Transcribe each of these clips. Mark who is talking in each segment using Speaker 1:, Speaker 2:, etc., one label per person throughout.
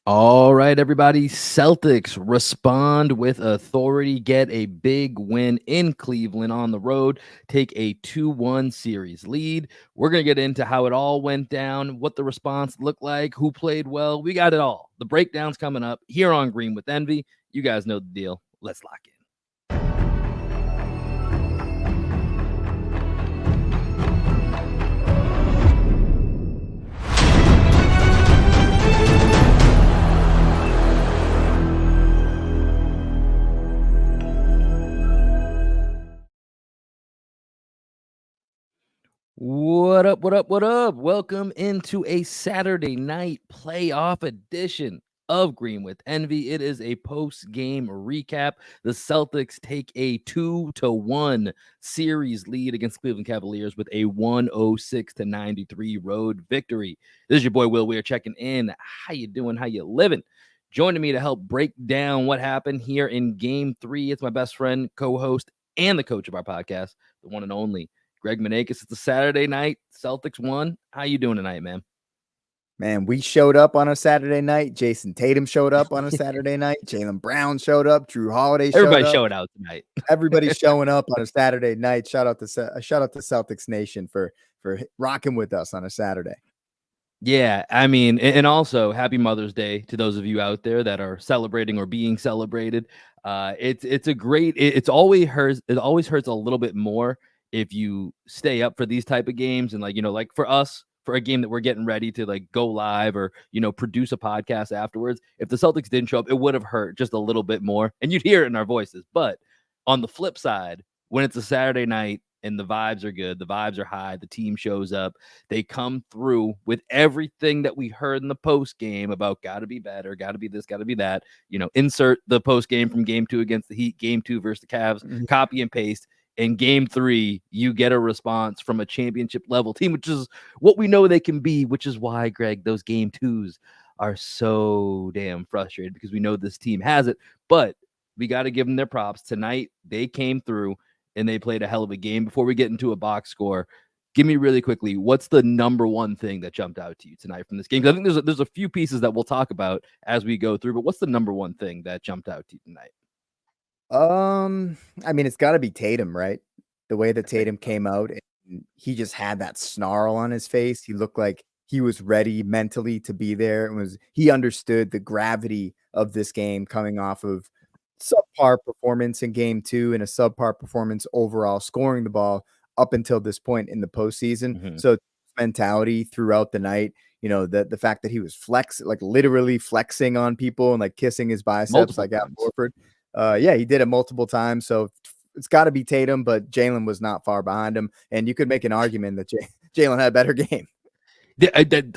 Speaker 1: All right, everybody. Celtics respond with authority, get a big win in Cleveland on the road, take a 2-1 series lead. We're going to get into how it all went down, what the response looked like, who played well. We got it all. The breakdown's coming up here on Green with Envy. You guys know the deal. Let's lock in. What up? What up? What up? Welcome into a Saturday night playoff edition of Green with Envy. It is a post-game recap. The Celtics take a 2-1 series lead against Cleveland Cavaliers with a 106-93 road victory. This is your boy Will. We are checking in. How you doing? How you living? Joining me to help break down what happened here in Game 3. It's my best friend, co-host, and the coach of our podcast, the one and only Greg Manakis. It's a Saturday night. Celtics won. How you doing tonight, man?
Speaker 2: Man, we showed up on a Saturday night. Jayson Tatum showed up on a Saturday night. Jaylen Brown showed up. Jrue Holiday showed
Speaker 1: Everybody
Speaker 2: up.
Speaker 1: showed out tonight.
Speaker 2: Everybody's showing up on a Saturday night. Shout out to Celtics Nation for rocking with us on a Saturday.
Speaker 1: Yeah, I mean, and also happy Mother's Day to those of you out there that are celebrating or being celebrated. It's a great. It always hurts. It always hurts a little bit more if you stay up for these type of games and like for us, for a game that we're getting ready to like go live or produce a podcast afterwards. If the Celtics didn't show up, it would have hurt just a little bit more, and you'd hear it in our voices. But on the flip side, when it's a Saturday night and the vibes are good, the vibes are high, the team shows up, they come through with everything that we heard in the post game about got to be better, got to be this, got to be that. Insert the post game from Game 2 against the Heat, Game 2 versus the Cavs, copy and paste. In Game 3, you get a response from a championship level team, which is what we know they can be, which is why, Greg, those Game 2s are so damn frustrated because we know this team has it. But we got to give them their props. Tonight, they came through and they played a hell of a game. Before we get into a box score, give me really quickly, what's the number one thing that jumped out to you tonight from this game? Because I think there's a few pieces that we'll talk about as we go through, but what's the number one thing that jumped out to you tonight?
Speaker 2: I mean, it's got to be Tatum, right? The way that Tatum came out, and he just had that snarl on his face. He looked like he was ready mentally to be there, and he understood the gravity of this game coming off of subpar performance in Game 2 and a subpar performance overall, scoring the ball up until this point in the postseason.
Speaker 1: Mm-hmm.
Speaker 2: So mentality throughout the night, the fact that he was literally flexing on people and like kissing his biceps
Speaker 1: Multiple
Speaker 2: like Al
Speaker 1: times.
Speaker 2: Horford. Yeah, he did it multiple times. So it's got to be Tatum, but Jaylen was not far behind him. And you could make an argument that Jaylen had a better game.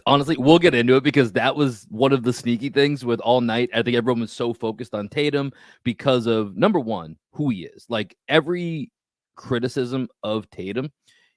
Speaker 1: Honestly, we'll get into it because that was one of the sneaky things with all night. I think everyone was so focused on Tatum because of, number one, who he is. Like every criticism of Tatum,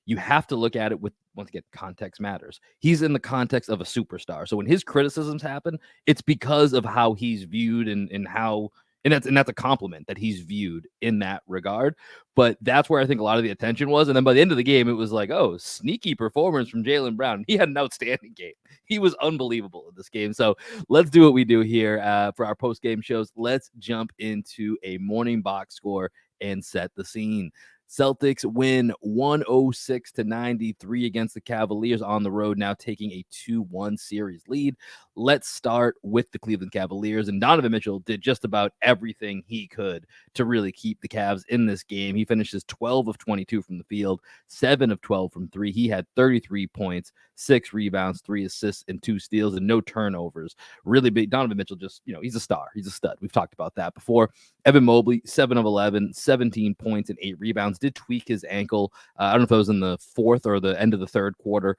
Speaker 1: you have to look at it with, once again, context matters. He's in the context of a superstar. So when his criticisms happen, it's because of how he's viewed and how. And that's a compliment that he's viewed in that regard. But that's where I think a lot of the attention was. And then by the end of the game, it was like, oh, sneaky performance from Jaylen Brown. He had an outstanding game. He was unbelievable in this game. So let's do what we do here for our post-game shows. Let's jump into a morning box score and set the scene. Celtics win 106-93 against the Cavaliers on the road, now taking a 2-1 series lead. Let's start with the Cleveland Cavaliers, and Donovan Mitchell did just about everything he could to really keep the Cavs in this game. He finishes 12 of 22 from the field, 7 of 12 from 3. He had 33 points, 6 rebounds, 3 assists, and 2 steals, and no turnovers. Really big. Donovan Mitchell just, he's a star. He's a stud. We've talked about that before. Evan Mobley, 7 of 11, 17 points and 8 rebounds. Did tweak his ankle. I don't know if it was in the fourth or the end of the third quarter.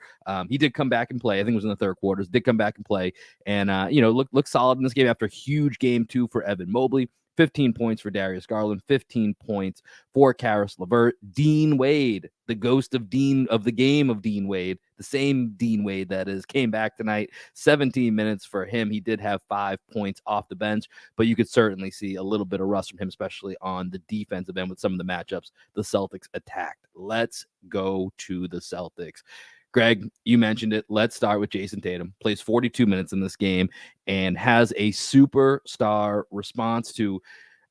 Speaker 1: He did come back and play. I think it was in the third quarters. Did come back and play. And, look solid in this game after a huge Game 2 for Evan Mobley. 15 points for Darius Garland, 15 points for Karis LeVert. Dean Wade, the ghost of Dean of the game of Dean Wade, the same Dean Wade that is, came back tonight. 17 minutes for him. He did have 5 points off the bench, but you could certainly see a little bit of rust from him, especially on the defensive end with some of the matchups the Celtics attacked. Let's go to the Celtics. Greg, you mentioned it. Let's start with Jayson Tatum. Plays 42 minutes in this game and has a superstar response to,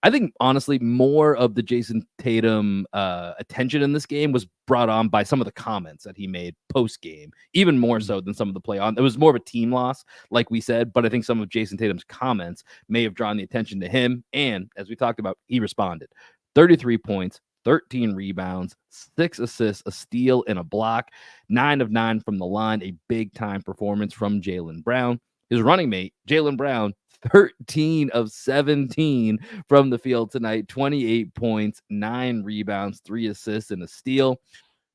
Speaker 1: I think, honestly, more of the Jayson Tatum attention in this game was brought on by some of the comments that he made post game, even more so than some of the play on. It was more of a team loss, like we said, but I think some of Jayson Tatum's comments may have drawn the attention to him. And as we talked about, he responded. 33 points, 13 rebounds, 6 assists, a steal, and a block. 9 of 9 from the line, a big time performance from Jaylen Brown. His running mate, Jaylen Brown, 13 of 17 from the field tonight, 28 points, 9 rebounds, 3 assists, and a steal.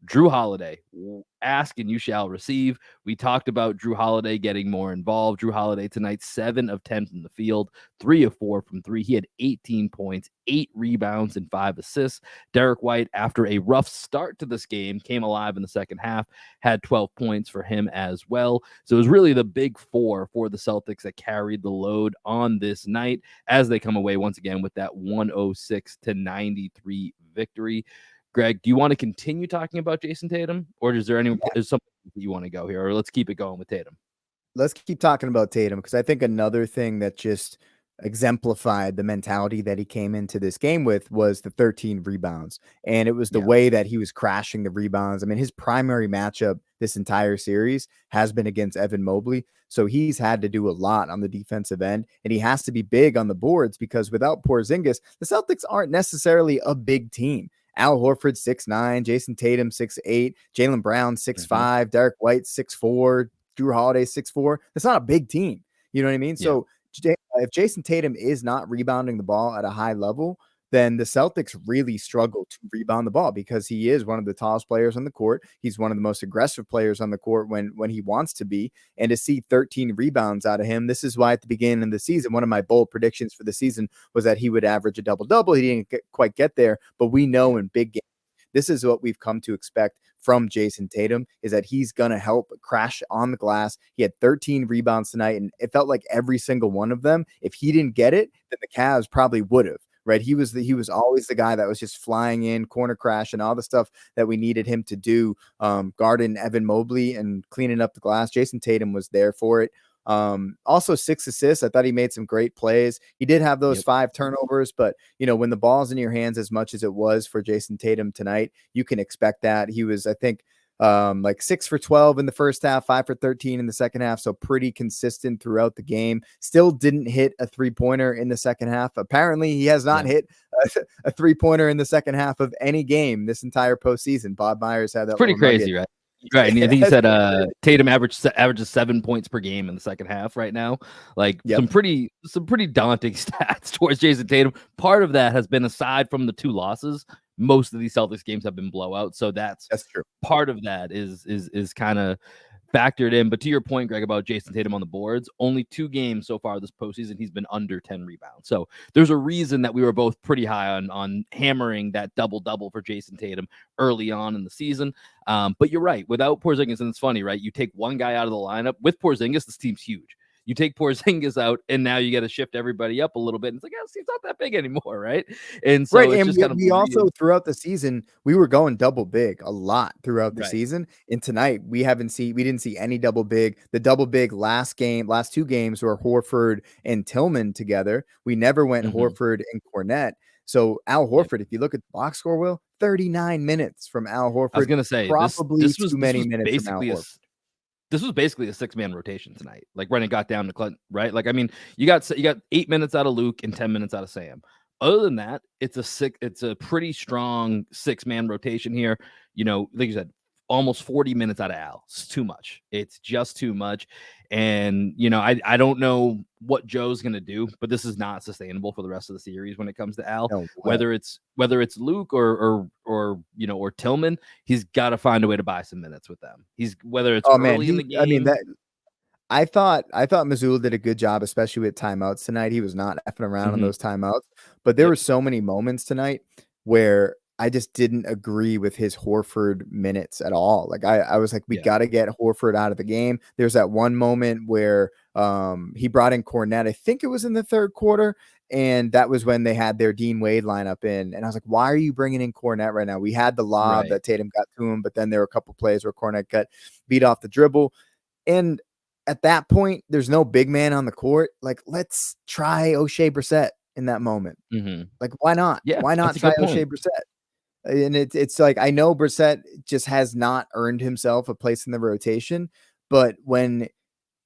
Speaker 1: Jrue Holiday, ask and you shall receive. We talked about Jrue Holiday getting more involved. Jrue Holiday tonight, 7 of 10 from the field, 3 of 4 from 3. He had 18 points, 8 rebounds, and 5 assists. Derek White, after a rough start to this game, came alive in the second half, had 12 points for him as well. So it was really the big four for the Celtics that carried the load on this night as they come away once again with that 106-93 victory. Greg, do you want to continue talking about Jayson Tatum, or is there is something that you want to go here, or let's keep it going with Tatum?
Speaker 2: Let's keep talking about Tatum, because I think another thing that just exemplified the mentality that he came into this game with was the 13 rebounds. And it was the way that he was crashing the rebounds. I mean, his primary matchup this entire series has been against Evan Mobley. So he's had to do a lot on the defensive end, and he has to be big on the boards, because without Porzingis, the Celtics aren't necessarily a big team. Al Horford 6'9", Jayson Tatum 6'8", Jaylen Brown 6'5", Derek White 6'4", Jrue Holiday 6'4". That's not a big team. You know what I mean?
Speaker 1: Yeah.
Speaker 2: So if Jayson Tatum is not rebounding the ball at a high level, then the Celtics really struggle to rebound the ball, because he is one of the tallest players on the court. He's one of the most aggressive players on the court when he wants to be. And to see 13 rebounds out of him, this is why at the beginning of the season, one of my bold predictions for the season was that he would average a double-double. He didn't quite get there, but we know in big games, this is what we've come to expect from Jayson Tatum, is that he's going to help crash on the glass. He had 13 rebounds tonight, and it felt like every single one of them, if he didn't get it, then the Cavs probably would have. Right. He was always the guy that was just flying in, corner crash, and all the stuff that we needed him to do, guarding Evan Mobley and cleaning up the glass. Jayson Tatum was there for it. Also 6 assists. I thought he made some great plays. He did have those 5 turnovers, but when the ball's in your hands as much as it was for Jayson Tatum tonight, you can expect that. He was, I think, like 6 for 12 in the first half, 5 for 13 in the second half. So pretty consistent throughout the game. Still didn't hit a 3-pointer in the second half. Apparently he has not hit a 3-pointer in the second half of any game this entire postseason. Bob Myers had that.
Speaker 1: It's pretty crazy, right? Right. And he said Tatum averages 7 points per game in the second half right now. Like some pretty daunting stats towards Jayson Tatum. Part of that has been, aside from the 2 losses, most of these Celtics games have been blowouts. So that's
Speaker 2: true.
Speaker 1: Part of that is kind of factored in. But to your point, Greg, about Jayson Tatum on the boards, only 2 games so far this postseason he's been under 10 rebounds. So there's a reason that we were both pretty high on hammering that double-double for Jayson Tatum early on in the season. But you're right, without Porzingis, and it's funny, right? You take one guy out of the lineup. With Porzingis, this team's huge. You take Porzingis out, and now you got to shift everybody up a little bit. And it's like, he's not that big anymore, right? And so it's just
Speaker 2: we also, throughout the season, we were going double big a lot throughout the season. And tonight we didn't see any double big. The double big last 2 games were Horford and Tillman together. We never went Horford and Cornette. So Al Horford, if you look at the box score, Will, 39 minutes from Al Horford. I
Speaker 1: was going to say,
Speaker 2: probably too many minutes from Al Horford.
Speaker 1: This was basically a 6-man rotation tonight. Like when it got down to Clint, right? Like, I mean, you got 8 minutes out of Luke and 10 minutes out of Sam. Other than that, it's a pretty strong 6-man rotation here. Like you said, almost 40 minutes out of Al. It's too much. It's just too much. And, I don't know what Joe's going to do, but this is not sustainable for the rest of the series when it comes to Al.
Speaker 2: No,
Speaker 1: whether it's Luke or Tillman, he's got to find a way to buy some minutes with them. Whether it's early in the game.
Speaker 2: I mean, I thought Mazzulla did a good job, especially with timeouts tonight. He was not effing around on those timeouts, but there were so many moments tonight where I just didn't agree with his Horford minutes at all. Like I was like, we got to get Horford out of the game. There's that one moment where he brought in Cornette. I think it was in the third quarter, And that was when they had their Dean Wade lineup in. And I was like, why are you bringing in Cornette right now? We had the lob
Speaker 1: Right.
Speaker 2: that Tatum got to him, but then there were a couple plays where Cornette got beat off the dribble. And at that point, there's no big man on the court. Like, let's try O'Shea Brissett in that moment.
Speaker 1: Mhm.
Speaker 2: Like, why not?
Speaker 1: Yeah,
Speaker 2: Why
Speaker 1: that's
Speaker 2: not
Speaker 1: a
Speaker 2: try
Speaker 1: good
Speaker 2: O'Shea
Speaker 1: point.
Speaker 2: Brissett? And it's like, I know Brissett just has not earned himself a place in the rotation, but when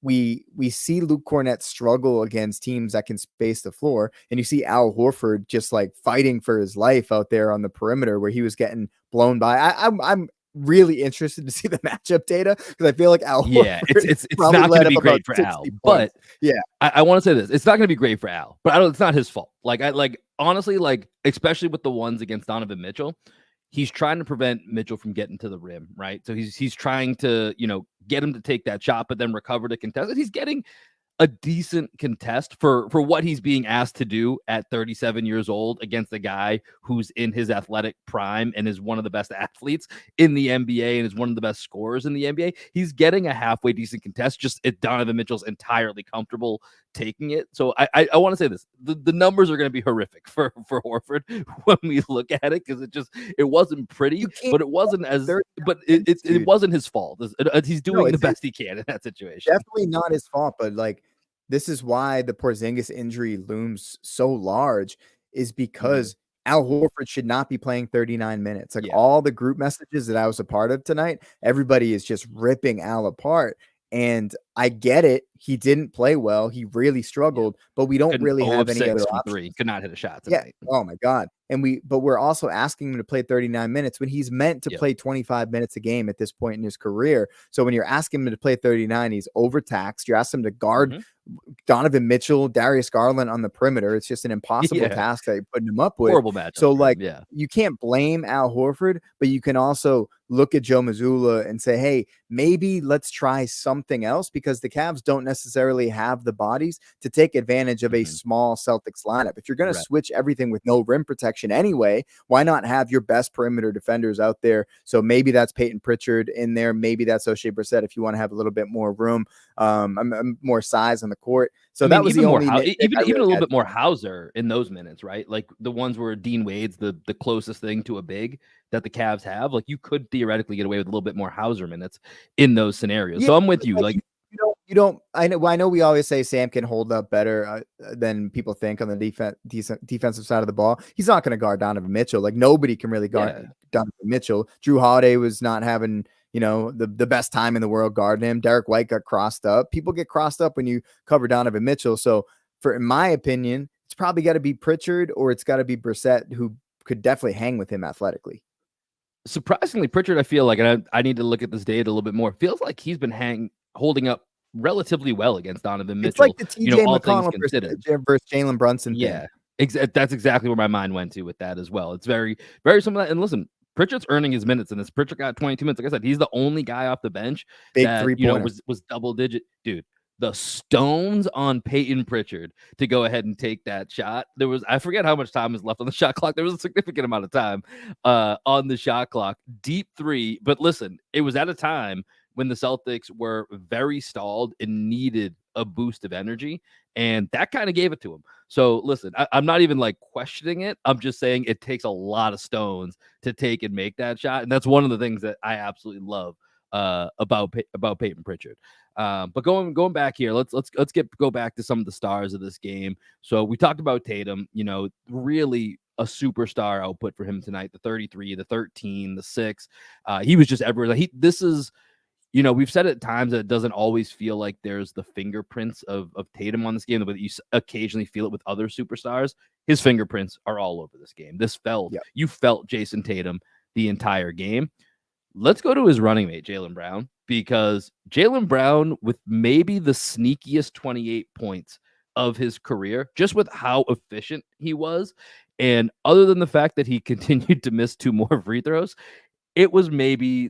Speaker 2: we see Luke Cornett struggle against teams that can space the floor, and you see Al Horford just like fighting for his life out there on the perimeter where he was getting blown by. I'm really interested to see the matchup data because I feel like Al
Speaker 1: Yeah, it's
Speaker 2: Horford
Speaker 1: it's it's
Speaker 2: probably
Speaker 1: not gonna
Speaker 2: led
Speaker 1: be
Speaker 2: up about
Speaker 1: great for Al,
Speaker 2: 60
Speaker 1: but
Speaker 2: points. Yeah,
Speaker 1: I wanna say this, it's not gonna be great for Al, but I don't it's not his fault. Like, honestly, like, especially with the ones against Donovan Mitchell, he's trying to prevent Mitchell from getting to the rim, right? So he's trying to, get him to take that shot, but then recover to contest it. He's getting a decent contest for what he's being asked to do at 37 years old against a guy who's in his athletic prime and is one of the best athletes in the NBA and is one of the best scorers in the NBA. He's getting a halfway decent contest. Just Donovan Mitchell's entirely comfortable taking it. So I want to say this: the numbers are going to be horrific for Horford when we look at it because it wasn't pretty,
Speaker 2: you can't
Speaker 1: but it wasn't as
Speaker 2: 39
Speaker 1: but it, it,
Speaker 2: minutes,
Speaker 1: it
Speaker 2: dude.
Speaker 1: wasn't his fault. He's
Speaker 2: No,
Speaker 1: doing the best he can in that situation.
Speaker 2: definitely not his fault, but, like, this is why the Porzingis injury looms so large is
Speaker 1: Mhm.
Speaker 2: because Al Horford should not be playing 39 minutes. Like,
Speaker 1: Yeah.
Speaker 2: all the group messages that I was a part of tonight, everybody is just ripping Al apart, and I get it. He didn't play well. He really
Speaker 1: Yeah.
Speaker 2: struggled, but we don't
Speaker 1: Couldn't
Speaker 2: really
Speaker 1: 0
Speaker 2: have
Speaker 1: of
Speaker 2: any
Speaker 1: 6
Speaker 2: other
Speaker 1: from
Speaker 2: options.
Speaker 1: 3. Could not hit a shot
Speaker 2: Yeah.
Speaker 1: tonight.
Speaker 2: Oh my god. But we're also asking him to play 39 minutes when he's meant to
Speaker 1: Yep.
Speaker 2: play 25 minutes a game at this point in his career. So when you're asking him to play 39, he's overtaxed. You're asking him to guard
Speaker 1: Mhm.
Speaker 2: Donovan Mitchell, Darius Garland on the perimeter. It's just an impossible
Speaker 1: Yeah.
Speaker 2: task that you're putting him up with.
Speaker 1: Horrible matchup
Speaker 2: So,
Speaker 1: for him.
Speaker 2: like,
Speaker 1: Yeah.
Speaker 2: you can't blame Al Horford, but you can also look at Joe Mazzulla and say, hey, maybe let's try something else because the Cavs don't necessarily have the bodies to take advantage of a
Speaker 1: Mhm.
Speaker 2: small Celtics lineup. If you're going to
Speaker 1: Right.
Speaker 2: switch everything with no rim protection anyway, why not have your best perimeter defenders out there? So maybe that's Peyton Pritchard in there. Maybe that's O'Shea Brissett if you want to have a little bit more room, more size on the court. So
Speaker 1: I
Speaker 2: that
Speaker 1: mean,
Speaker 2: was the
Speaker 1: even more
Speaker 2: only
Speaker 1: how
Speaker 2: nitpick
Speaker 1: even
Speaker 2: I
Speaker 1: even
Speaker 2: really
Speaker 1: a little
Speaker 2: had.
Speaker 1: bit more Hauser in those minutes, right? Like the ones where Dean Wade's the closest thing to a big that the Cavs have. Like you could theoretically get away with a little bit more Hauser minutes in those scenarios.
Speaker 2: Yeah,
Speaker 1: So I'm with
Speaker 2: but,
Speaker 1: you.
Speaker 2: like,
Speaker 1: Like,
Speaker 2: you don't I know we always say Sam can hold up better, than people think on the defensive side of the ball. He's not gonna guard Donovan Mitchell, like, nobody can really guard
Speaker 1: yeah.
Speaker 2: Donovan Mitchell. Jrue Holiday was not having, the best time in the world guarding him. Derek White got crossed up. People get crossed up when you cover Donovan Mitchell, so in my opinion, it's probably gotta be Pritchard or it's gotta be Brissett, who could definitely hang with him athletically.
Speaker 1: Surprisingly, Pritchard, I feel like, and I need to look at this data a little bit more. Feels like he's been holding up relatively well against Donovan
Speaker 2: It's like
Speaker 1: Mitchell,
Speaker 2: the TJ
Speaker 1: all things
Speaker 2: McConnell
Speaker 1: considered.
Speaker 2: versus Jalen Brunson thing.
Speaker 1: Yeah, that's exactly where my mind went to with that as well. It's very, very similar. And listen, Pritchard's earning his minutes in this. Pritchard got 22 minutes. Like I said, he's the only guy off the bench
Speaker 2: Big
Speaker 1: that
Speaker 2: three-pointer.
Speaker 1: was double digit. Dude, the stones on Peyton Pritchard to go ahead and take that shot. I forget how much time was left on the shot clock. There was a significant amount of time on the shot clock. Deep three, but listen, it was at a time when the Celtics were very stalled and needed a boost of energy, and that kind of gave it to him. So listen, I'm not even like questioning it. I'm just saying it takes a lot of stones to take and make that shot, and that's one of the things that I absolutely love about Peyton Pritchard. But going back here, let's go back to some of the stars of this game. So we talked about Tatum. Really a superstar output for him tonight. The 33, the 13, the 6. He was just everywhere. This is we've said at times that it doesn't always feel like there's the fingerprints of Tatum on this game, but you occasionally feel it with other superstars. His fingerprints are all over this game.
Speaker 2: Yep.
Speaker 1: You felt Jayson Tatum the entire game. Let's go to his running mate, Jaylen Brown, because Jaylen Brown, with maybe the sneakiest 28 points of his career, just with how efficient he was. And other than the fact that he continued to miss 2 more free throws, it was maybe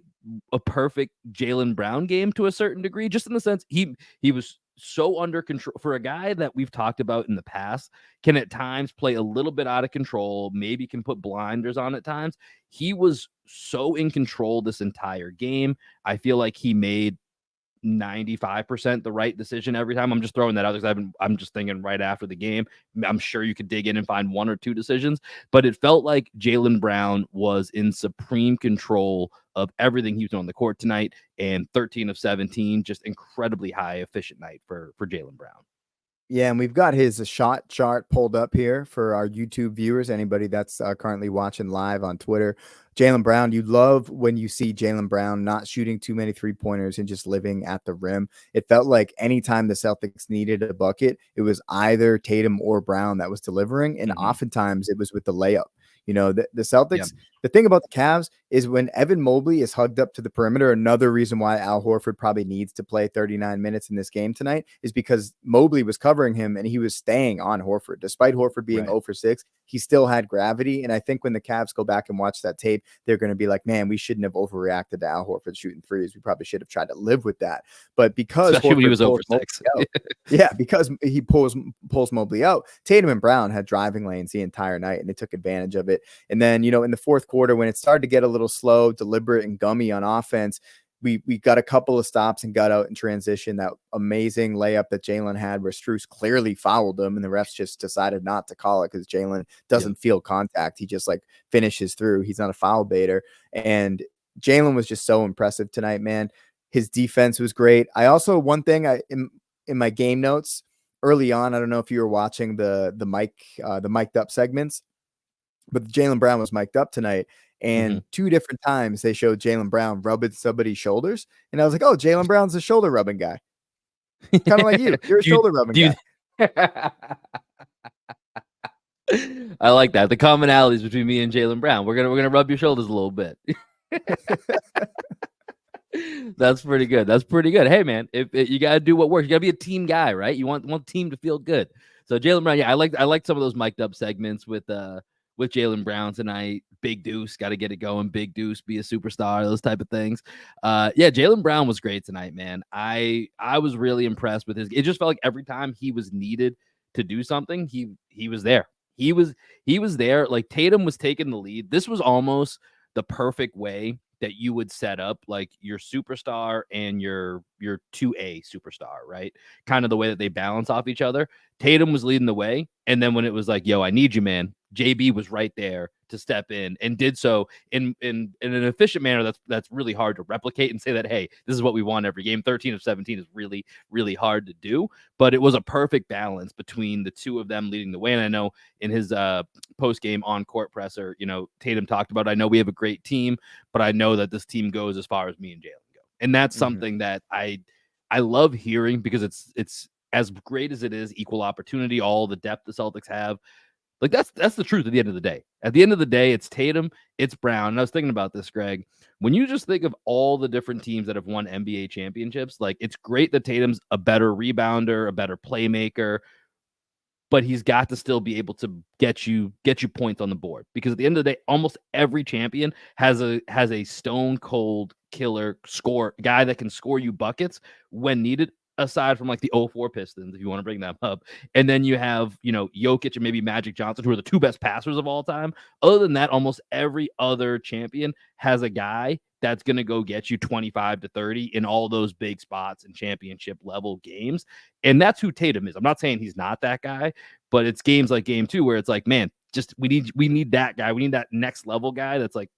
Speaker 1: a perfect Jaylen Brown game to a certain degree, just in the sense he was so under control for a guy that we've talked about in the past, can at times play a little bit out of control, maybe can put blinders on at times. He was so in control this entire game. I feel like he made 95% the right decision every time. I'm just throwing that out because I'm just thinking right after the game. I'm sure you could dig in and find one or two decisions, but it felt like Jaylen Brown was in supreme control of everything he was doing on the court tonight, and 13 of 17, just incredibly high efficient night for Jaylen Brown.
Speaker 2: Yeah, and we've got his shot chart pulled up here for our YouTube viewers, anybody that's currently watching live on Twitter. Jaylen Brown, you love when you see Jaylen Brown not shooting too many three-pointers and just living at the rim. It felt like anytime the Celtics needed a bucket, it was either Tatum or Brown that was delivering, and oftentimes it was with the layup. The Celtics, the thing about the Cavs is when Evan Mobley is hugged up to the perimeter, another reason why Al Horford probably needs to play 39 minutes in this game tonight is because Mobley was covering him and he was staying on Horford. Despite Horford being 0 for 6, he still had gravity. And I think when the Cavs go back and watch that tape, they're going to be like, man, we shouldn't have overreacted to Al Horford shooting threes. We probably should have tried to live with that. But because
Speaker 1: especially when he was 0 for 6.
Speaker 2: Yeah, because he pulls Mobley out, Tatum and Brown had driving lanes the entire night, and they took advantage of it. And then, in the fourth quarter, when it started to get a little slow, deliberate, and gummy on offense, we got a couple of stops and got out in transition. That amazing layup that Jaylen had where Strus clearly fouled him, and the refs just decided not to call it because Jaylen doesn't feel contact. He just finishes through. He's not a foul baiter. And Jaylen was just so impressive tonight, man. His defense was great. I also, one thing in my game notes early on, I don't know if you were watching the mic'd up segments, but Jaylen Brown was mic'd up tonight. And 2 different times they showed Jaylen Brown rubbing somebody's shoulders. And I was like, oh, Jaylen Brown's a shoulder rubbing guy. Kind of like you. You're a shoulder rubbing guy.
Speaker 1: I like that. The commonalities between me and Jaylen Brown. We're gonna rub your shoulders a little bit. That's pretty good. That's pretty good. Hey, man, if you gotta do what works, you gotta be a team guy, right? You want the team to feel good. So Jaylen Brown, yeah, I like some of those mic'd up segments with Jaylen Brown tonight. Big Deuce, got to get it going. Big Deuce, be a superstar, those type of things. Yeah, Jaylen Brown was great tonight, man. I was really impressed with his. It just felt like every time he was needed to do something, he was there. He was there. Like Tatum was taking the lead. This was almost the perfect way that you would set up like your superstar and your 2A superstar, right? Kind of the way that they balance off each other. Tatum was leading the way. And then when it was like, yo, I need you, man, JB was right there to step in and did so in an efficient manner that's really hard to replicate and say that, hey, this is what we want every game. 13 of 17 is really, really hard to do. But it was a perfect balance between the two of them leading the way. And I know in his post-game on-court presser, Tatum talked about, I know we have a great team, but I know that this team goes as far as me and Jaylen go. And that's something that I love hearing because it's as great as it is, equal opportunity, all the depth the Celtics have. Like that's the truth at the end of the day. At the end of the day, it's Tatum, it's Brown. And I was thinking about this, Greg. When you just think of all the different teams that have won NBA championships, like it's great that Tatum's a better rebounder, a better playmaker, but he's got to still be able to get you points on the board because at the end of the day, almost every champion has a stone cold killer score guy that can score you buckets when needed. Aside from like the 04 Pistons, if you want to bring them up. And then you have, Jokic and maybe Magic Johnson, who are the 2 best passers of all time. Other than that, almost every other champion has a guy that's going to go get you 25 to 30 in all those big spots and championship level games. And that's who Tatum is. I'm not saying he's not that guy, but it's games like game 2 where it's like, man, just we need that guy. We need that next level guy that's like,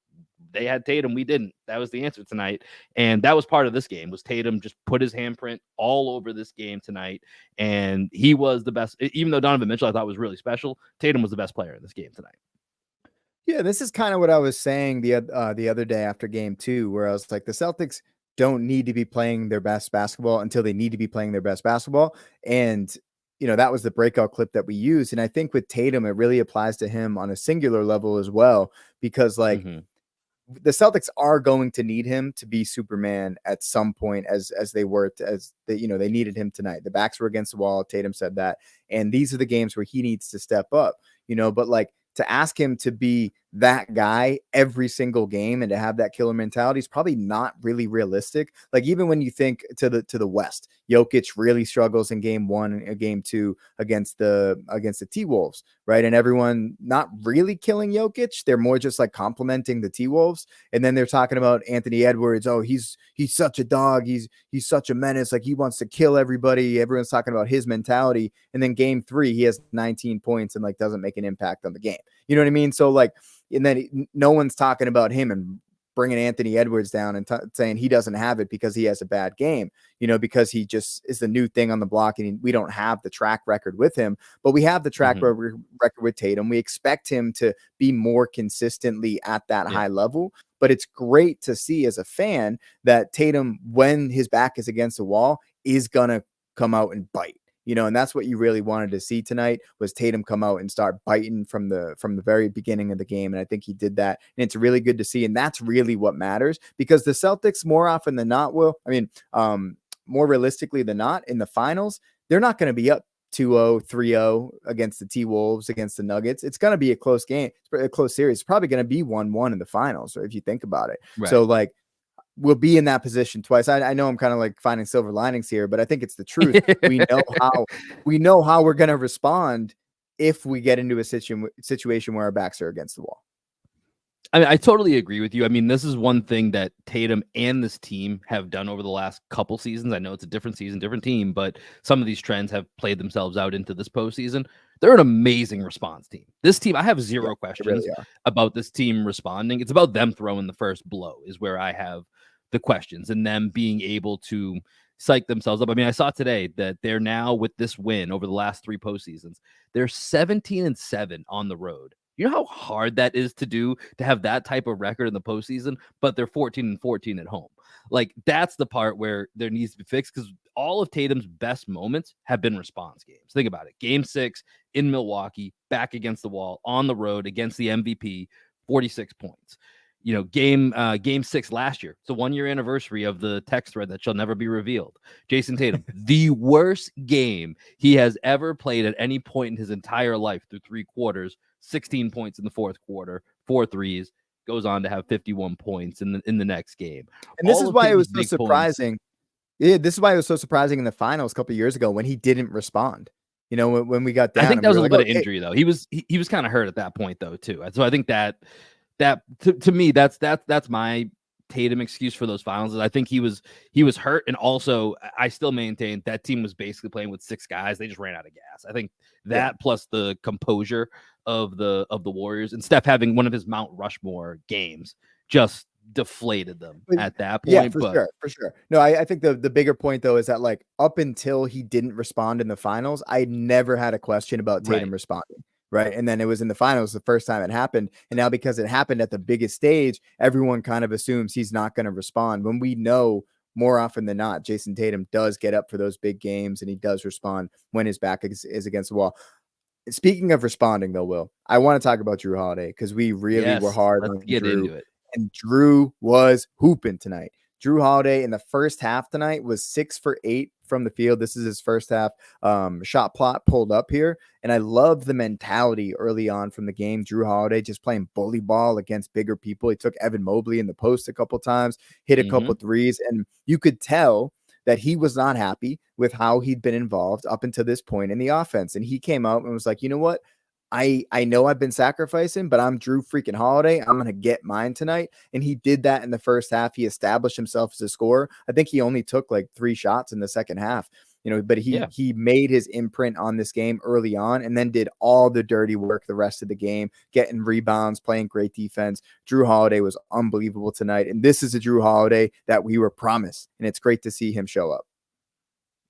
Speaker 1: they had Tatum, we didn't. That was the answer tonight. And that was part of this game, was Tatum just put his handprint all over this game tonight. And he was the best. Even though Donovan Mitchell I thought was really special, Tatum was the best player in this game tonight.
Speaker 2: Yeah, this is kind of what I was saying the other day after game 2, where I was like, the Celtics don't need to be playing their best basketball until they need to be playing their best basketball. And that was the breakout clip that we used. And I think with Tatum, it really applies to him on a singular level as well, because the Celtics are going to need him to be Superman at some point, as they needed him tonight. The backs were against the wall. Tatum said that. And these are the games where he needs to step up, but to ask him to be that guy every single game and to have that killer mentality is probably not really realistic. Like even when you think to the West, Jokic really struggles in game 1 and game 2 against the T-Wolves, right? And everyone not really killing Jokic. They're more just like complimenting the T-Wolves. And then they're talking about Anthony Edwards. Oh, he's such a dog. He's such a menace. Like he wants to kill everybody. Everyone's talking about his mentality. And then game 3, he has 19 points and like doesn't make an impact on the game. You know what I mean? So like, and then no one's talking about him and bringing Anthony Edwards down and saying he doesn't have it because he has a bad game, because he just is the new thing on the block and we don't have the track record with him, but we have the track record with Tatum. We expect him to be more consistently at that high level, but it's great to see as a fan that Tatum, when his back is against the wall, is going to come out and bite. And that's what you really wanted to see tonight was Tatum come out and start biting from the very beginning of the game. And I think he did that. And it's really good to see. And that's really what matters because the Celtics more often than not more realistically than not in the finals, they're not going to be up 2-0, 3-0 against the T-Wolves, against the Nuggets. It's going to be a close game, a close series. It's probably going to be 1-1 in the finals, if you think about it. Right. So like, we'll be in that position twice. I know I'm kind of like finding silver linings here, but I think it's the truth. we know how we're going to respond if we get into a situation where our backs are against the wall.
Speaker 1: I mean, I totally agree with you. I mean, this is one thing that Tatum and this team have done over the last couple seasons. I know it's a different season, different team, but some of these trends have played themselves out into this postseason. They're an amazing response team. This team, I have zero questions really about this team responding. It's about them throwing the first blow is where I have the questions and them being able to psych themselves up. I mean, I saw today that they're now with this win over the last 3 postseasons, they're 17-7 on the road. You know how hard that is to do to have that type of record in the postseason, but they're 14-14 at home. Like that's the part where there needs to be fixed because all of Tatum's best moments have been response games. Think about it. Game 6 in Milwaukee, back against the wall, on the road against the MVP, 46 points. Game 6 last year. It's the 1-year anniversary of the text thread that shall never be revealed. Jayson Tatum, the worst game he has ever played at any point in his entire life through 3 quarters, 16 points in the 4th quarter, 4 threes, goes on to have 51 points in the next game.
Speaker 2: And this is why it was so surprising. Yeah, this is why it was so surprising in the finals a couple of years ago when he didn't respond. When we got down.
Speaker 1: I think that was a little bit of injury though. He was kind of hurt at that point though too. So I think that to me that's my Tatum excuse for those finals is I think he was hurt, and also I still maintain that team was basically playing with 6 guys. They just ran out of gas. I think that plus the composure of the Warriors and Steph having one of his Mount Rushmore games just deflated them at that point.
Speaker 2: Yeah, for sure. No, I think the bigger point though is that like up until he didn't respond in the finals, I never had a question about Tatum responding. Right. And then it was in the finals the first time it happened. And now because it happened at the biggest stage, everyone kind of assumes he's not going to respond when we know more often than not, Jayson Tatum does get up for those big games and he does respond when his back is against the wall. Speaking of responding though, Will, I want to talk about Jrue Holiday because we really were hard on Jrue. And Jrue was hooping tonight. Jrue Holiday in the first half tonight was 6 for 8 from the field. This is his first half shot plot pulled up here. And I love the mentality early on from the game. Jrue Holiday just playing bully ball against bigger people. He took Evan Mobley in the post a couple times, hit a couple threes. And you could tell that he was not happy with how he'd been involved up until this point in the offense. And he came out and was like, you know what? I know I've been sacrificing, but I'm Jrue freaking Holiday. I'm going to get mine tonight. And he did that in the first half. He established himself as a scorer. I think he only took like 3 shots in the second half, but he made his imprint on this game early on and then did all the dirty work the rest of the game, getting rebounds, playing great defense. Jrue Holiday was unbelievable tonight. And this is a Jrue Holiday that we were promised. And it's great to see him show up.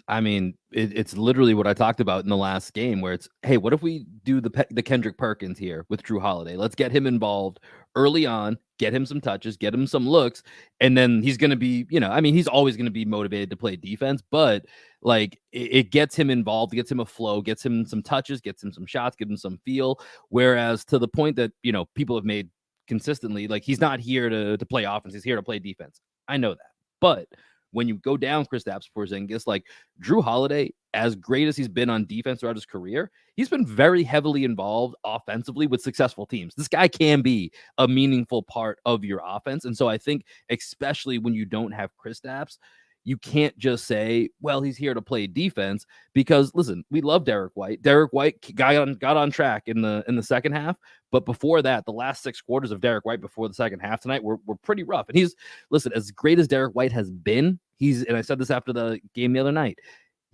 Speaker 1: I mean, it's literally what I talked about in the last game where it's, hey, what if we do the Kendrick Perkins here with Jrue Holiday? Let's get him involved early on, get him some touches, get him some looks, and then he's going to be, he's always going to be motivated to play defense, but like it gets him involved, gets him a flow, gets him some touches, gets him some shots, gives him some feel. Whereas to the point that, people have made consistently, like he's not here to play offense, he's here to play defense. I know that, but when you go down Kristaps Porzingis, like Jrue Holiday, as great as he's been on defense throughout his career, he's been very heavily involved offensively with successful teams. This guy can be a meaningful part of your offense. And so I think, especially when you don't have Kristaps, you can't just say, well, he's here to play defense, because listen, we love Derek White. Derek White got on track in the second half, but before that, the last 6 quarters of Derek White before the second half tonight were pretty rough. And listen, as great as Derek White has been, and I said this after the game the other night,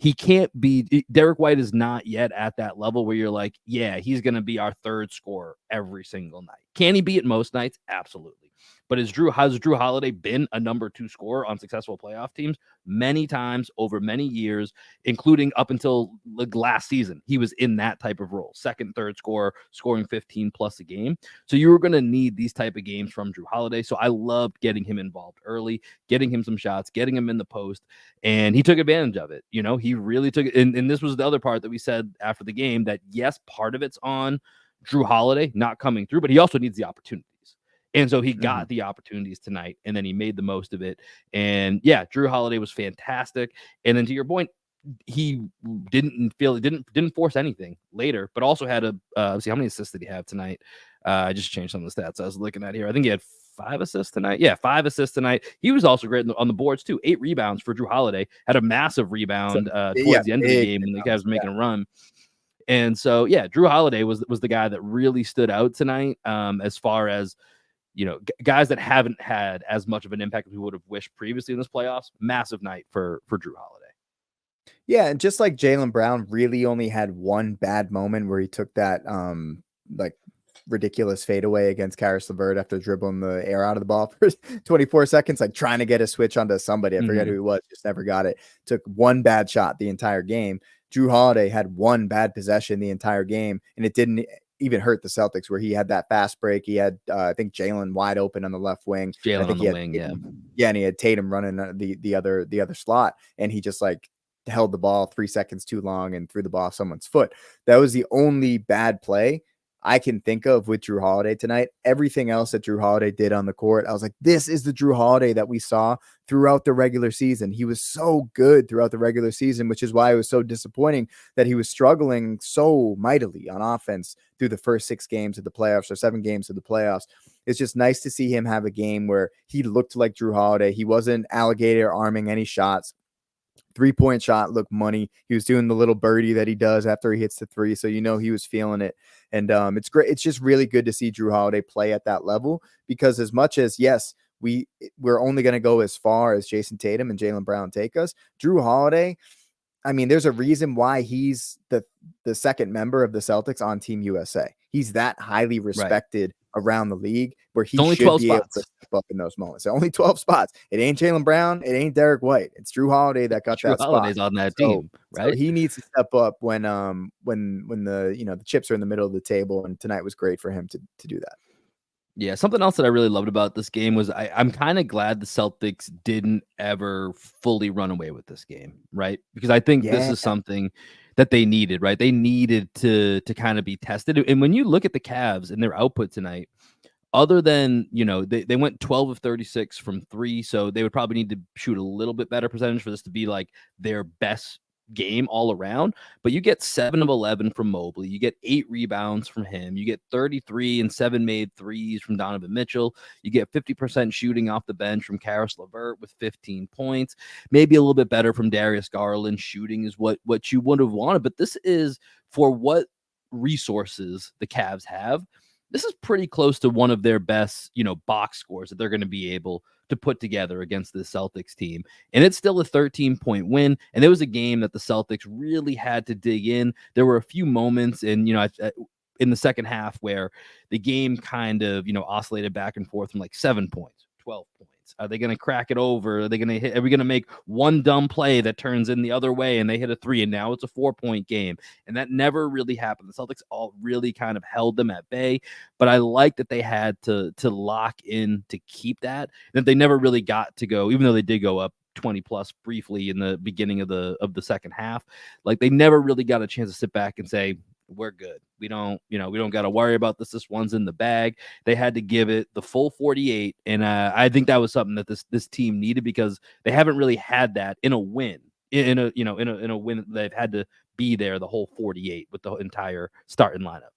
Speaker 1: Derek White is not yet at that level where you're like, yeah, he's going to be our third scorer every single night. Can he be it most nights? Absolutely. But has Jrue Holiday been a number 2 scorer on successful playoff teams? Many times over many years, including up until last season. He was in that type of role. Second, third scorer, scoring 15 plus a game. So you were going to need these type of games from Jrue Holiday. So I loved getting him involved early, getting him some shots, getting him in the post, and he took advantage of it. He really took it. And this was the other part that we said after the game, that yes, part of it's on Jrue Holiday not coming through, but he also needs the opportunities. And so he got the opportunities tonight, and then he made the most of it. And yeah, Jrue Holiday was fantastic. And then to your point, he didn't force anything later, but also had let's see, how many assists did he have tonight? I just changed some of the stats I was looking at here. I think he had 5 assists tonight. Yeah, 5 assists tonight. He was also great on the boards too. 8 rebounds for Jrue Holiday. Had a massive rebound towards the end of the game when the Cavs were making a run. And so yeah, Jrue Holiday was the guy that really stood out tonight, as far as guys that haven't had as much of an impact as we would have wished previously in this playoffs. Massive night for Jrue Holiday.
Speaker 2: Yeah, and just like Jaylen Brown really only had one bad moment where he took that like ridiculous fadeaway against Karis LeVert after dribbling the air out of the ball for 24 seconds, like trying to get a switch onto somebody. I forget who it was, just never got it. Took one bad shot the entire game. Jrue Holiday had one bad possession the entire game, and it didn't even hurt the Celtics, where he had that fast break. He had, I think, Jaylen wide open on the left wing.
Speaker 1: Jaylen on the wing,
Speaker 2: yeah, and he had Tatum running the other slot, and he just like held the ball 3 seconds too long and threw the ball off someone's foot. That was the only bad play I can think of with Jrue Holiday tonight. Everything else that Jrue Holiday did on the court, I was like, this is the Jrue Holiday that we saw throughout the regular season. He was so good throughout the regular season, which is why it was so disappointing that he was struggling so mightily on offense through the first 6 games of the playoffs, or 7 games of the playoffs. It's just nice to see him have a game where he looked like Jrue Holiday. He wasn't alligator arming any shots. 3-point shot looked money. He was doing the little birdie that he does after he hits the 3. So, he was feeling it. And it's great. It's just really good to see Jrue Holiday play at that level, because as much as, yes, we're only going to go as far as Jayson Tatum and Jaylen Brown take us, Jrue Holiday, I mean, there's a reason why he's the second member of the Celtics on Team USA. He's that highly respected around the league, where he
Speaker 1: only
Speaker 2: should
Speaker 1: 12
Speaker 2: be
Speaker 1: spots.
Speaker 2: able to step up in those moments. Only 12 spots. It ain't Jaylen Brown. It ain't Derek White. It's Jrue Holiday that got that
Speaker 1: Holiday's
Speaker 2: spot
Speaker 1: on that team, right?
Speaker 2: So he needs to step up when the the chips are in the middle of the table, and tonight was great for him to do that.
Speaker 1: Yeah, something else that I really loved about this game was I'm kind of glad the Celtics didn't ever fully run away with this game, right? Because I think this is something that they needed, right? They needed to kind of be tested. And when you look at the Cavs and their output tonight, other than, they went 12 of 36 from 3, so they would probably need to shoot a little bit better percentage for this to be like their best game all around. But you get 7 of 11 from Mobley, you get 8 rebounds from him, you get 33 and 7 made threes from Donovan Mitchell, you get 50% shooting off the bench from Karis LeVert with 15 points, maybe a little bit better from Darius Garland. Shooting is what you would have wanted, but this is, for what resources the Cavs have, this is pretty close to one of their best, box scores that they're going to be able to put together against the Celtics team. And it's still a 13-point win. And it was a game that the Celtics really had to dig in. There were a few moments in the second half where the game kind of, oscillated back and forth from like 7 points, 12 points. Are they going to crack it over? Are we going to make one dumb play that turns in the other way and they hit a 3 and now it's a 4-point game? And that never really happened. The Celtics all really kind of held them at bay, but I like that they had to lock in to keep that they never really got to go, even though they did go up 20 plus briefly in the beginning of the second half. Like, they never really got a chance to sit back and say, we're good. We don't got to worry about this. This one's in the bag. They had to give it the full 48, and I think that was something that this team needed because they haven't really had that in a win. In a win, they've had to be there the whole 48 with the entire starting lineup.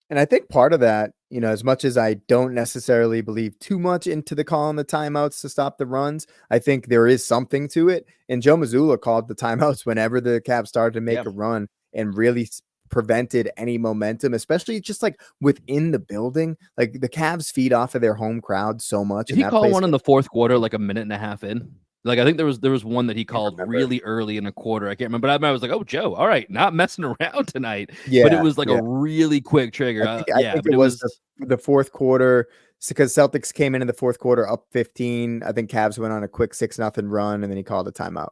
Speaker 2: And I think part of that, as much as I don't necessarily believe too much into the call on the timeouts to stop the runs, I think there is something to it. And Joe Mazzulla called the timeouts whenever the Cavs started to make a run and really prevented any momentum, especially just like within the building. Like the Cavs feed off of their home crowd so much.
Speaker 1: Did he call one in the fourth quarter, like a minute and a half in? Like, I think there was one that he called really early in a quarter. I can't remember, but I was like, oh, Joe, all right, not messing around tonight.
Speaker 2: Yeah,
Speaker 1: but it was like a really quick trigger.
Speaker 2: I think it was the fourth quarter because Celtics came in the fourth quarter up 15. I think Cavs went on a quick 6-0 run, and then he called a timeout.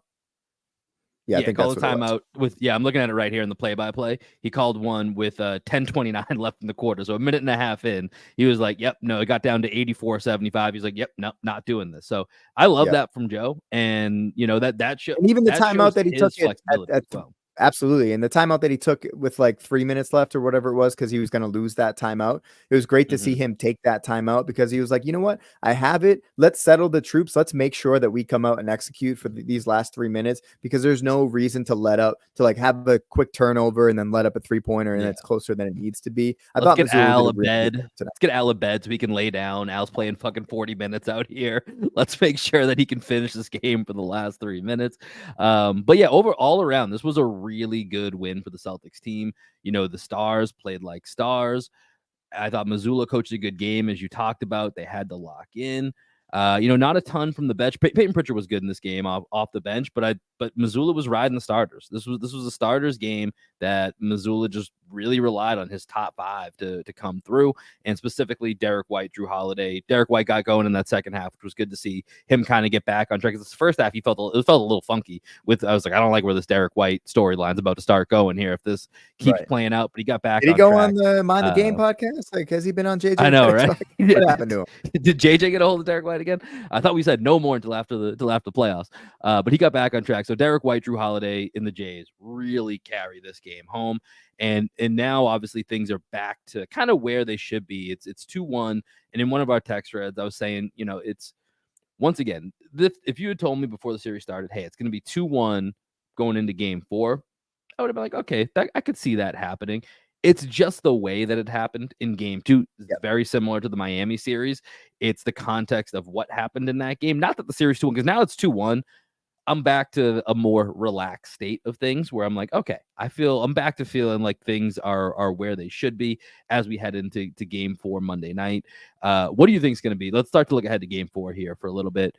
Speaker 2: Yeah, I think that's what it was.
Speaker 1: Timeout with I'm looking at it right here in the play-by-play. He called one with 10:29 left in the quarter, so a minute and a half in. He was like, "Yep, no." It got down to 84-75. He's like, "Yep, no, not doing this." So I love that from Joe, and that show.
Speaker 2: And even the timeout that he took at
Speaker 1: well.
Speaker 2: Absolutely. And the timeout that he took with like 3 minutes left or whatever it was, because he was going to lose that timeout. It was great to see him take that timeout because he was like, you know what? I have it. Let's settle the troops. Let's make sure that we come out and execute for these last 3 minutes because there's no reason to have a quick turnover and then let up a 3-pointer and it's closer than it needs to be.
Speaker 1: Let's get Al a bed. Let's get Al a bed so he can lay down. Al's playing fucking 40 minutes out here. Let's make sure that he can finish this game for the last 3 minutes. But yeah, all around, this was a really good win for the Celtics team. The stars played like stars. I thought Mazzulla coached a good game, as you talked about. They had to lock in. Not a ton from the bench. Peyton Pritchard was good in this game off the bench, but Mazzulla was riding the starters. This was a starters game that Mazzulla just really relied on his top five to come through, and specifically Derek White, Jrue Holiday. Derek White got going in that second half, which was good to see him kind of get back on track. Because the first half, it felt a little funky. I was like, I don't like where this Derek White storyline's about to start going here if this keeps playing out. But he got back.
Speaker 2: Did he go on the Mind the Game podcast? Like, has he been on JJ?
Speaker 1: I know, right?
Speaker 2: What happened to him?
Speaker 1: Did JJ get a hold of Derek White again? I thought we said no more until after the playoffs. But he got back on track. So Derek White, Jrue Holiday in the Jays really carry this game home. And now obviously things are back to kind of where they should be. It's 2-1. And in one of our text threads, I was saying, it's once again, if you had told me before the series started, hey, it's going to be 2-1 going into game 4, I would have been like, okay, I could see that happening. It's just the way that it happened in game 2. It's very similar to the Miami series. It's the context of what happened in that game. Not that the series 2-1, because now it's 2-1. I'm back to a more relaxed state of things where I'm like, okay, I'm back to feeling like things are where they should be as we head into game 4 Monday night. What do you think is going to be? Let's start to look ahead to game 4 here for a little bit.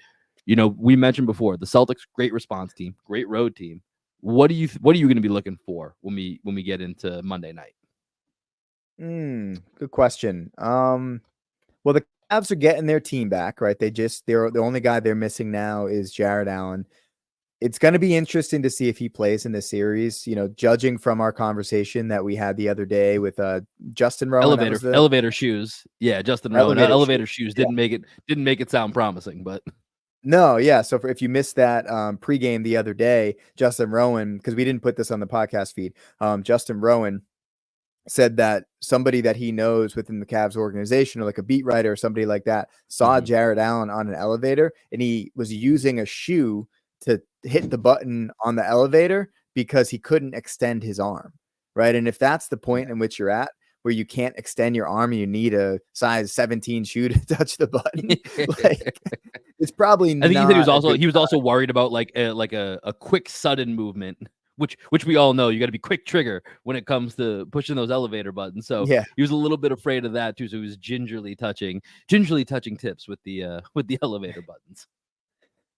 Speaker 1: We mentioned before the Celtics, great response team, great road team. What are you going to be looking for when we get into Monday night?
Speaker 2: Good question. Well, the Cavs are getting their team back, right? They're the only guy they're missing now is Jarrett Allen. It's going to be interesting to see if he plays in the series, judging from our conversation that we had the other day with Justin Rowan.
Speaker 1: Elevator shoes. Yeah, Justin Rowan. Elevator shoes didn't make it sound promising, but
Speaker 2: no, yeah. So if you missed that pregame the other day, Justin Rowan, because we didn't put this on the podcast feed, Justin Rowan said that somebody that he knows within the Cavs organization, or like a beat writer or somebody like that, saw Jarrett Allen on an elevator, and he was using a shoe to hit the button on the elevator because he couldn't extend his arm, right? And if that's the point in which you're at, where you can't extend your arm and you need a size 17 shoe to touch the button, like it's probably not.
Speaker 1: I think he was also worried about like a quick sudden movement, which we all know you got to be quick trigger when it comes to pushing those elevator buttons. So he was a little bit afraid of that too. So he was gingerly touching tips with the elevator buttons.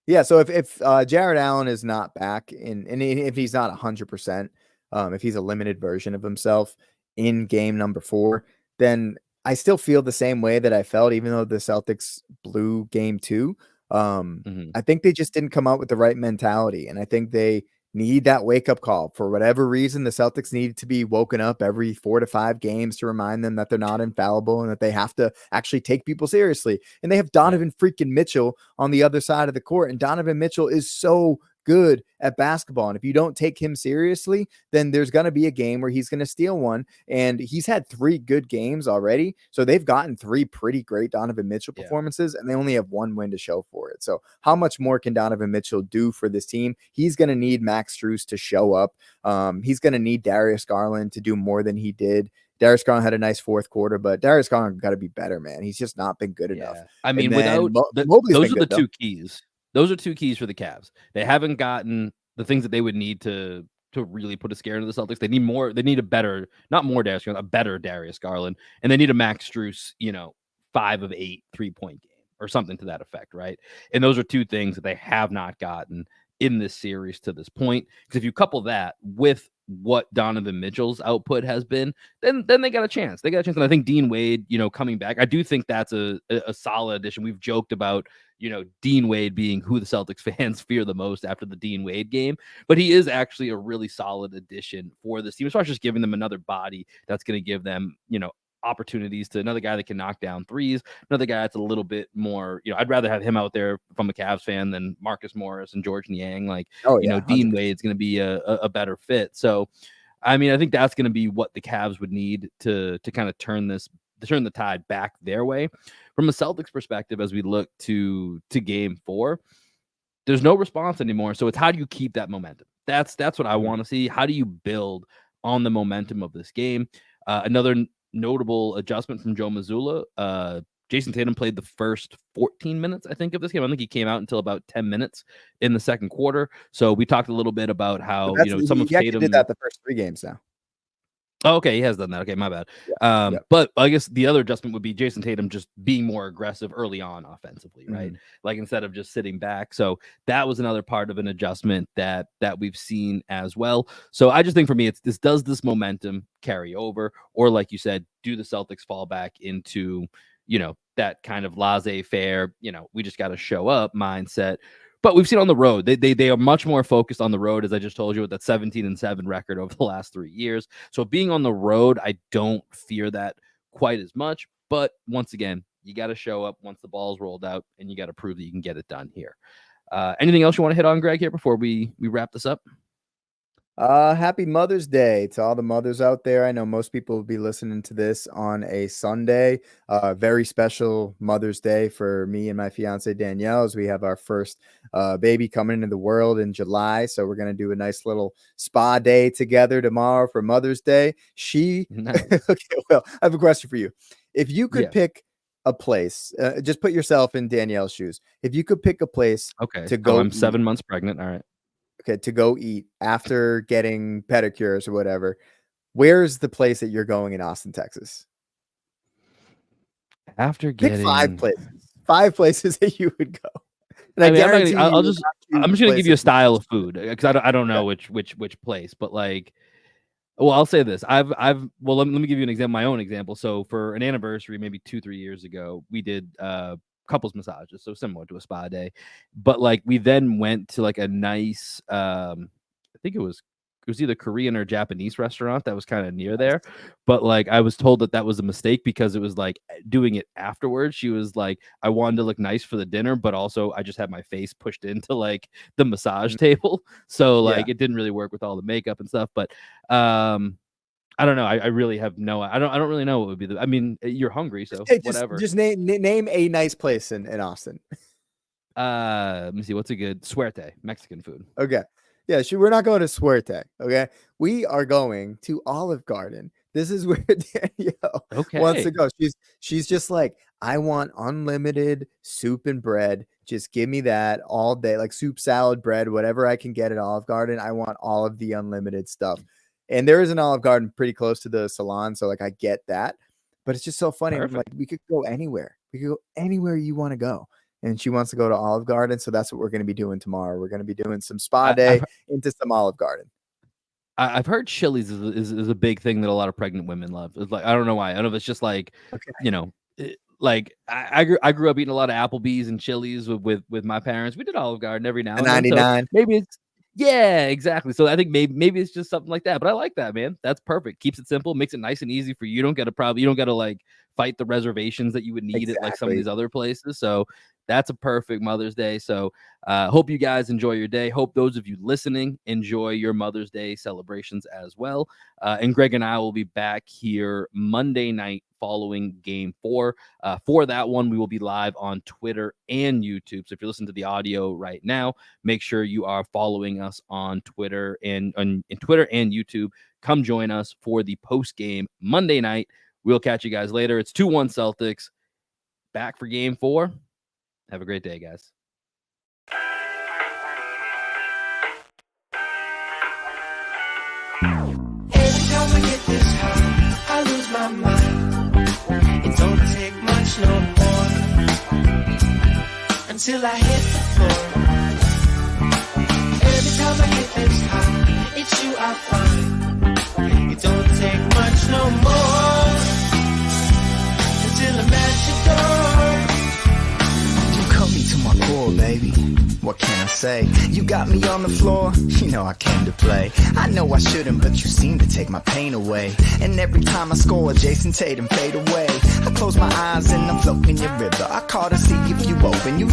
Speaker 2: Yeah, so if Jarrett Allen is not back and if he's not 100%, if he's a limited version of himself in game number 4, then I still feel the same way that I felt even though the Celtics blew game 2. I think they just didn't come out with the right mentality, and I think they need that wake-up call. For whatever reason, the Celtics need to be woken up every 4 to 5 games to remind them that they're not infallible and that they have to actually take people seriously. And they have Donovan freaking Mitchell on the other side of the court, and Donovan Mitchell is so good at basketball. And if you don't take him seriously, then there's going to be a game where he's going to steal one. And he's had 3 good games already. So they've gotten 3 pretty great Donovan Mitchell performances, and they only have 1 win to show for it. So how much more can Donovan Mitchell do for this team? He's going to need Max Strus to show up. He's going to need Darius Garland to do more than he did. Darius Garland had a nice 4th quarter, but Darius Garland got to be better, man. He's just not been good enough.
Speaker 1: I mean,
Speaker 2: Mobley's
Speaker 1: those are the
Speaker 2: good,
Speaker 1: 2 keys. Those are 2 keys for the Cavs. They haven't gotten the things that they would need to really put a scare into the Celtics. They need more. They need a better, not more Darius Garland, a better Darius Garland, and they need a Max Strus, 5 of 8 3-point game or something to that effect, right? And those are 2 things that they have not gotten in this series to this point. Because if you couple that with what Donovan Mitchell's output has been, then they got a chance. They got a chance. And I think Dean Wade, coming back, I do think that's a solid addition. We've joked about, Dean Wade being who the Celtics fans fear the most after the Dean Wade game, but he is actually a really solid addition for this team, as far as just giving them another body that's going to give them, opportunities to another guy that can knock down threes, another guy that's a little bit more, I'd rather have him out there from a Cavs fan than Marcus Morris and George Niang. Like, Dean Wade's going to be a better fit. So, I mean, I think that's going to be what the Cavs would need to kind of turn the tide back their way. From a Celtics perspective, as we look to game 4, there's no response anymore. So it's how do you keep that momentum? That's what I want to see. How do you build on the momentum of this game? Another notable adjustment from Joe Mazzulla. Jayson Tatum played the first 14 minutes, I think, of this game. I think he came out until about 10 minutes in the second quarter. So we talked a little bit about how, some of Tatum
Speaker 2: did that the first 3 games now.
Speaker 1: Oh, okay, he has done that. Okay, my bad. But I guess the other adjustment would be Jayson Tatum just being more aggressive early on offensively, right? Like instead of just sitting back. So that was another part of an adjustment that we've seen as well. So I just think for me, does this momentum carry over, or like you said, do the Celtics fall back into that kind of laissez-faire, we just got to show up mindset. But we've seen on the road, they are much more focused on the road, as I just told you, with that 17-7 record over the last 3 years. So being on the road, I don't fear that quite as much. But once again, you got to show up once the ball's rolled out, and you got to prove that you can get it done here. Anything else you want to hit on, Greg, here before we wrap this up?
Speaker 2: Happy Mother's Day to all the mothers out there. I know most people will be listening to this on a Sunday. Very special Mother's Day for me and my fiance Danielle, as we have our first baby coming into the world in July. So we're going to do a nice little spa day together tomorrow for Mother's Day. Nice. Okay, well, I have a question for you. If you could pick a place, just put yourself in Danielle's shoes. If you could pick a place to go,
Speaker 1: I'm 7 months pregnant. All right.
Speaker 2: Okay, to go eat after getting pedicures or whatever, where's the place that you're going in Austin, Texas?
Speaker 1: After getting
Speaker 2: pick 5 places that you would go. And I'm just
Speaker 1: gonna give you a style of food, because I don't know which place, but like, well, I'll say this. Let me give you an example, my own example. So for an anniversary, maybe 2-3 years ago, we did couples massages, so similar to a spa day, but like we then went to like a nice I think it was either Korean or Japanese restaurant that was kind of near there, but like I was told that was a mistake, because it was like doing it afterwards. She was like, I wanted to look nice for the dinner, but also I just had my face pushed into like the massage table, so like it didn't really work with all the makeup and stuff. But I don't know. I really have no. I don't really know what would be I mean, you're hungry, so whatever.
Speaker 2: Just name a nice place in Austin.
Speaker 1: Let me see. What's a good Suerte Mexican food?
Speaker 2: Okay, yeah. We're not going to Suerte. Okay, we are going to Olive Garden. This is where Danielle wants to go. She's just like, I want unlimited soup and bread. Just give me that all day, like soup, salad, bread, whatever I can get at Olive Garden. I want all of the unlimited stuff. And there is an Olive Garden pretty close to the salon, so like I get that, but it's just so funny. I'm like, we could go anywhere. We could go anywhere you want to go. And she wants to go to Olive Garden, so that's what we're going to be doing tomorrow. We're going to be doing some spa day into some Olive Garden.
Speaker 1: I've heard Chili's is a big thing that a lot of pregnant women love. It's like, I don't know why. I don't know if it's just like, like I grew up eating a lot of Applebee's and Chili's with my parents. We did Olive Garden every now and then.
Speaker 2: 99.
Speaker 1: So maybe it's. Yeah, exactly. So I think maybe it's just something like that. But I like that, man. That's perfect. Keeps it simple, makes it nice and easy for you. You don't got to like fight the reservations that you would need at like some of these other places. So That's a perfect Mother's Day. So hope you guys enjoy your day. Hope those of you listening enjoy your Mother's Day celebrations as well. And Greg and I will be back here Monday night following Game 4. For that one, we will be live on Twitter and YouTube. So if you're listening to the audio right now, make sure you are following us on Twitter and on Twitter and YouTube. Come join us for the post game Monday night. We'll catch you guys later. It's 2-1 Celtics. Back for Game 4. Have a great day, guys.
Speaker 3: Every time I get this high, I lose my mind. It don't take much no more until I hit the floor. Every time I get this high, it's you I find. It don't take much no more until I'm at your door.
Speaker 4: You cut me to my core, baby. What can I say? You got me on the floor, you know I came to play. I know I shouldn't, but you seem to take my pain away. And every time I score, Jayson Tatum fade away. I close my eyes and I'm floating your river. I call to see if you open. You